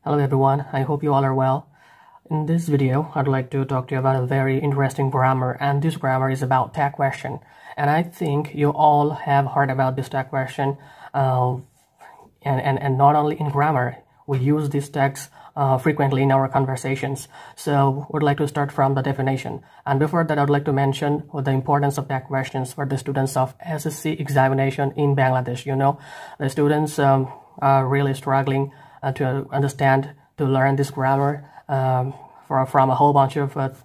Hello everyone, I hope you all are well. In this video, I'd like to talk to you about a very interesting grammar, and this grammar is about tag question. And I think you all have heard about this tag question, and not only in grammar, we use these tags frequently in our conversations. So we'd like to start from the definition. And before that, I'd like to mention the importance of tag questions for the students of SSC examination in Bangladesh. You know, the students are really struggling to understand, to learn this grammar from a whole bunch of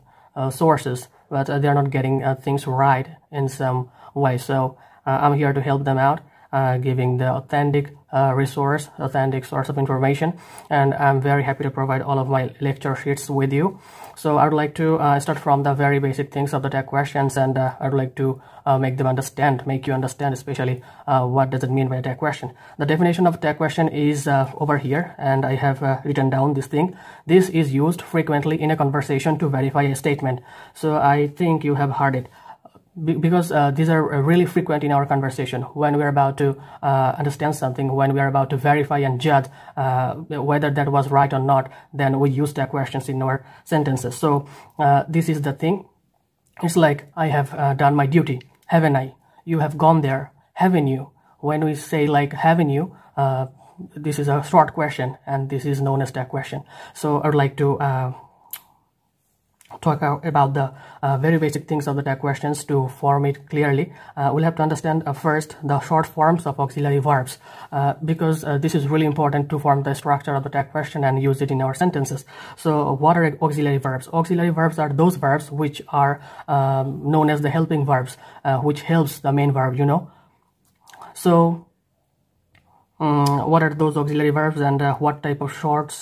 sources, but they're not getting things right in some way. So I'm here to help them out, giving the authentic authentic source of information, and I'm very happy to provide all of my lecture sheets with you. So I would like to start from the very basic things of the tag questions, and I would like to make you understand especially what does it mean by a tag question. The definition of tag question is over here, and I have written down this thing. This is used frequently in a conversation to verify a statement. So I think you have heard it, because these are really frequent in our conversation when we're about to understand something, when we're about to verify and judge whether that was right or not. Then we use tag questions in our sentences. So this is the thing. It's like, I have done my duty, haven't I? You have gone there, haven't you? When we say like, haven't you, this is a short question, and this is known as tag question. So I'd like to talk about the very basic things of the tag questions to form it clearly. We'll have to understand first the short forms of auxiliary verbs, because this is really important to form the structure of the tag question and use it in our sentences. So what are auxiliary verbs? Auxiliary verbs are those verbs which are known as the helping verbs, which helps the main verb, you know. So what are those auxiliary verbs, and what type of short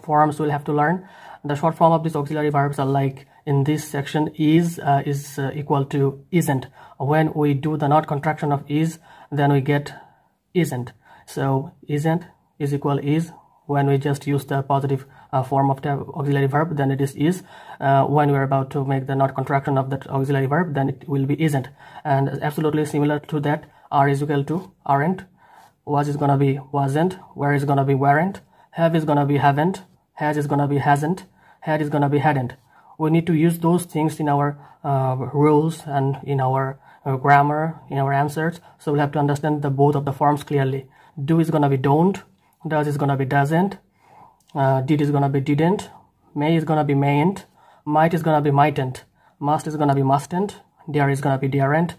forms we'll have to learn? The short form of these auxiliary verbs are like, in this section, is equal to isn't. When we do the not contraction of is, then we get isn't. So isn't is equal is. When we just use the positive form of the auxiliary verb, then it is. When we're about to make the not contraction of that auxiliary verb, then it will be isn't. And absolutely similar to that, are is equal to aren't. Was is gonna be wasn't. Where is gonna be weren't. Have is gonna be haven't. Has is gonna be hasn't. Had is gonna be hadn't. We need to use those things in our rules and in our grammar, in our answers. So we'll have to understand the both of the forms clearly. Do is gonna be don't. Does is gonna be doesn't. Did is gonna be didn't. May is gonna be mayn't. Might is gonna be mightn't. Must is gonna be mustn't. Dare is gonna be daren't.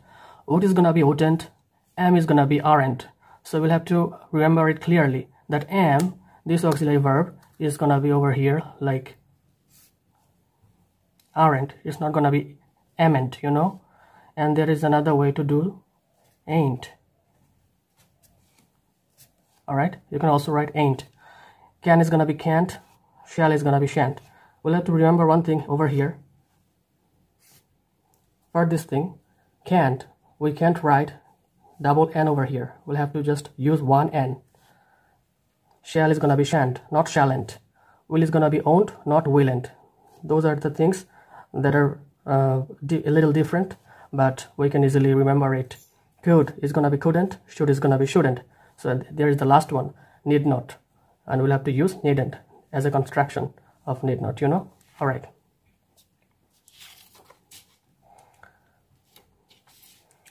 Ought is gonna be oughtn't. Am is gonna be aren't. So we'll have to remember it clearly that am, this auxiliary verb, is gonna be over here like aren't. It's not gonna be amn't, you know. And there is another way to do ain't. All right, you can also write ain't. Can is gonna be can't. Shall is gonna be shan't. We'll have to remember one thing over here. For this thing, can't, we can't write double n over here. We'll have to just use one n. Shall is gonna be shan't, not shalln't. Will is gonna be won't, not willn't. Those are the things that are a little different, but we can easily remember it. Could is gonna be couldn't. Should is gonna be shouldn't. So there is the last one, need not, and we'll have to use needn't as a construction of need not, you know. All right.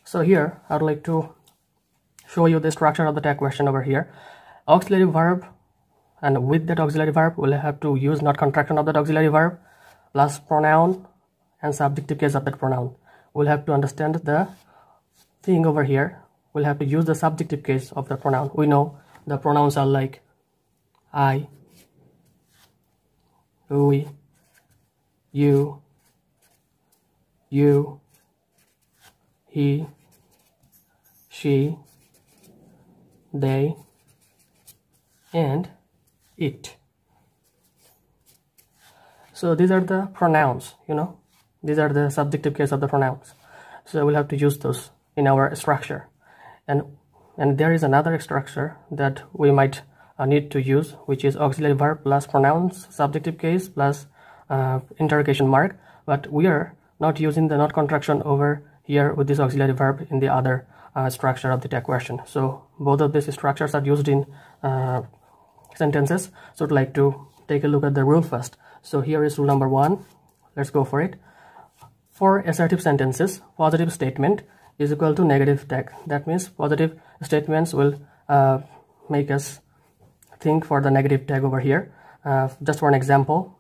So here I'd like to show you the structure of the tag question over here. Auxiliary verb, and with that auxiliary verb we'll have to use not contraction of that auxiliary verb plus pronoun and subjective case of that pronoun. We'll have to understand the thing over here. We'll have to use the subjective case of the pronoun. We know the pronouns are like I, we, you, he, she, they, and it. So these are the pronouns, you know. These are the subjective case of the pronouns. So we'll have to use those in our structure. And there is another structure that we might need to use, which is auxiliary verb plus pronouns, subjective case plus interrogation mark. But we are not using the not contraction over here with this auxiliary verb in the other structure of the tag question. So both of these structures are used in sentences. So I'd like to take a look at the rule first. So here is rule number 1. Let's go for it. For assertive sentences, positive statement is equal to negative tag. That means positive statements will make us think for the negative tag over here. Just for an example,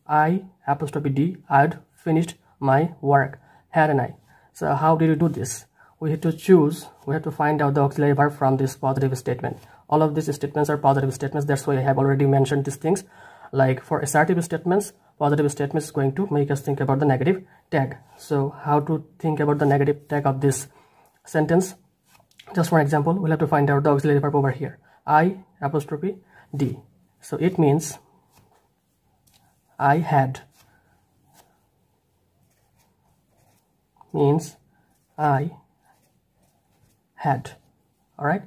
I apostrophe D, I'd finished my work, hadn't I? So how did you do this? We have to choose, we have to find out the auxiliary verb from this positive statement. All of these statements are positive statements. That's why I have already mentioned these things. Like for assertive statements, positive statements is going to make us think about the negative tag. So how to think about the negative tag of this sentence? Just for example, we'll have to find out the auxiliary verb over here. I apostrophe D. So it means I had, means I had. All right.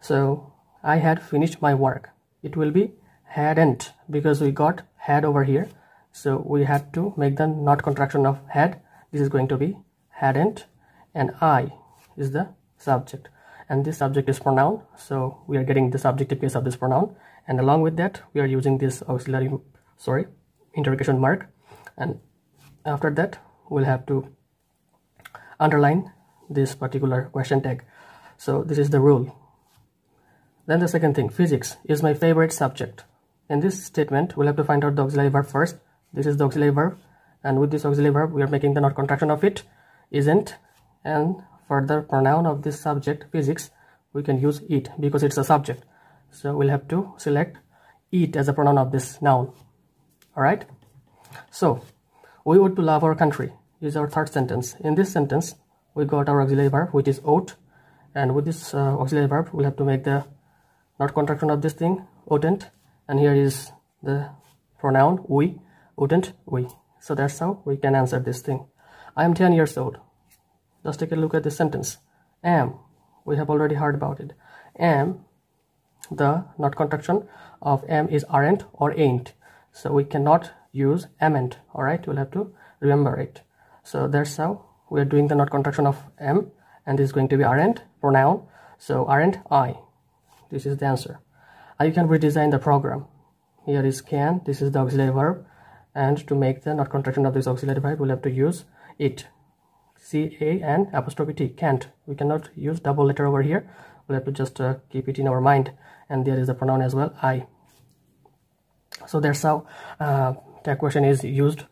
So I had finished my work. It will be hadn't, because we got had over here. So we had to make the not contraction of had. This is going to be hadn't, and I is the subject, and this subject is pronoun. So we are getting the subjective case of this pronoun, and along with that we are using this auxiliary, interrogation mark, and after that we'll have to underline this particular question tag. So this is the rule. Then the second thing, physics is my favorite subject. In this statement, we'll have to find out the auxiliary verb first. This is the auxiliary verb, and with this auxiliary verb, we are making the not contraction of it, isn't, and for the pronoun of this subject, physics, we can use it because it's a subject. So we'll have to select it as a pronoun of this noun. All right. So we ought to love our country is our third sentence. In this sentence, we got our auxiliary verb, which is ought, and with this auxiliary verb, we'll have to make the not contraction of this thing, oughtn't, and here is the pronoun we, oughtn't we. So that's how we can answer this thing. I am 10 years old. Just take a look at this sentence. Am, we have already heard about it. Am, the not contraction of am is aren't or ain't. So we cannot use amn't. All right, we'll have to remember it. So that's how we are doing the not contraction of am, and this is going to be aren't, pronoun. So aren't I. This is the answer. You can redesign the program. Here is can, this is the auxiliary verb, and to make the not contraction of this auxiliary verb, we'll have to use it. C-A and apostrophe T, can't. We cannot use double letter over here. We'll have to just keep it in our mind, and there is the pronoun as well, I. So that's how tag question is used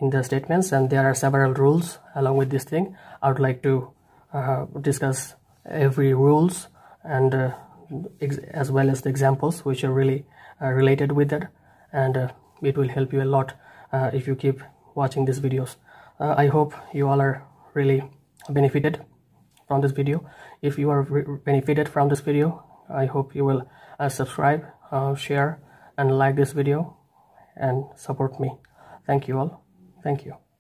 in the statements, and there are several rules along with this thing. I would like to discuss every rules and as well as the examples which are really related with it, and it will help you a lot if you keep watching these videos. I hope you all are really benefited from this video. If you are benefited from this video, I hope you will subscribe, share and like this video and support me. Thank you all. Thank you.